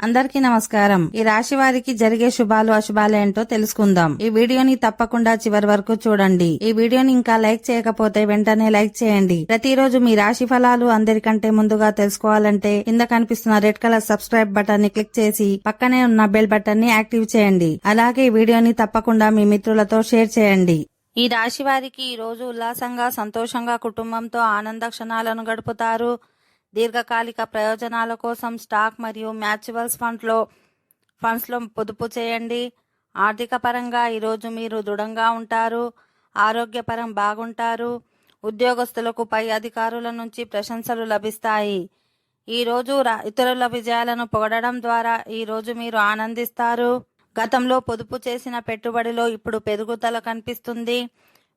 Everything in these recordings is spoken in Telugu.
అందరికీ నమస్కారం. ఈ రాశి వారికి జరిగే శుభాలు అశుభాలు ఏంటో తెలుసుకుందాం. ఈ వీడియోని తప్పకుండా చివరి వరకు చూడండి. ఈ వీడియోని ఇంకా లైక్ చేయకపోతే వెంటనే లైక్ చేయండి. ప్రతిరోజు మీ రాశి ఫలాలు అందరికంటే ముందుగా తెలుసుకోవాలంటే కింద కనిపిస్తున్న రెడ్ కలర్ సబ్స్క్రైబ్ బటన్ ని క్లిక్ చేసి పక్కనే ఉన్న బెల్ బటన్ ని యాక్టివ్ చేయండి. అలాగే ఈ వీడియోని తప్పకుండా మీ మిత్రులతో షేర్ చేయండి. ఈ రాశి వారికి ఈ రోజు ఉల్లాసంగా సంతోషంగా కుటుంబంతో ఆనంద క్షణాలను గడుపుతారు. దీర్ఘకాలిక ప్రయోజనాల కోసం స్టాక్ మరియు మ్యూచువల్ ఫండ్స్లో పొదుపు చేయండి. ఆర్థిక పరంగా ఈరోజు మీరు దృఢంగా ఉంటారు. ఆరోగ్యపరం బాగుంటారు. ఉద్యోగస్తులకు పై అధికారుల నుంచి ప్రశంసలు లభిస్తాయి. ఈరోజు ఇతరుల విజయాలను పొగడడం ద్వారా ఈరోజు మీరు ఆనందిస్తారు. గతంలో పొదుపు చేసిన పెట్టుబడిలో ఇప్పుడు పెరుగుదల కనిపిస్తుంది.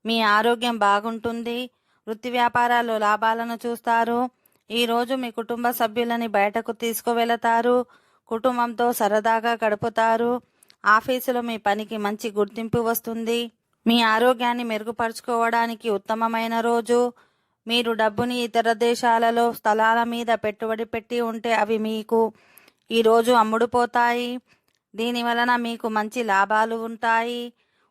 మీ ఆరోగ్యం బాగుంటుంది. వృత్తి వ్యాపారాల్లో లాభాలను చూస్తారు. ఈ రోజు మీ కుటుంబ సభ్యులని బయటకు తీసుకువెళతారు. కుటుంబంతో సరదాగా గడుపుతారు. ఆఫీసులో మీ పనికి మంచి గుర్తింపు వస్తుంది. మీ ఆరోగ్యాన్ని మెరుగుపరుచుకోవడానికి ఉత్తమమైన రోజు. మీరు డబ్బుని ఇతర దేశాలలో స్థలాల మీద పెట్టుబడి పెట్టి ఉంటే అవి మీకు ఈరోజు అమ్ముడుపోతాయి. దీని వలన మీకు మంచి లాభాలు ఉంటాయి.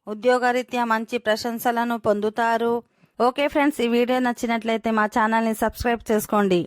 ఉద్యోగరీత్యా మంచి ప్రశంసలను పొందుతారు. ఓకే ఫ్రెండ్స్, ఈ వీడియో నచ్చినట్లయితే మా ఛానల్ని సబ్స్క్రైబ్ చేసుకోండి.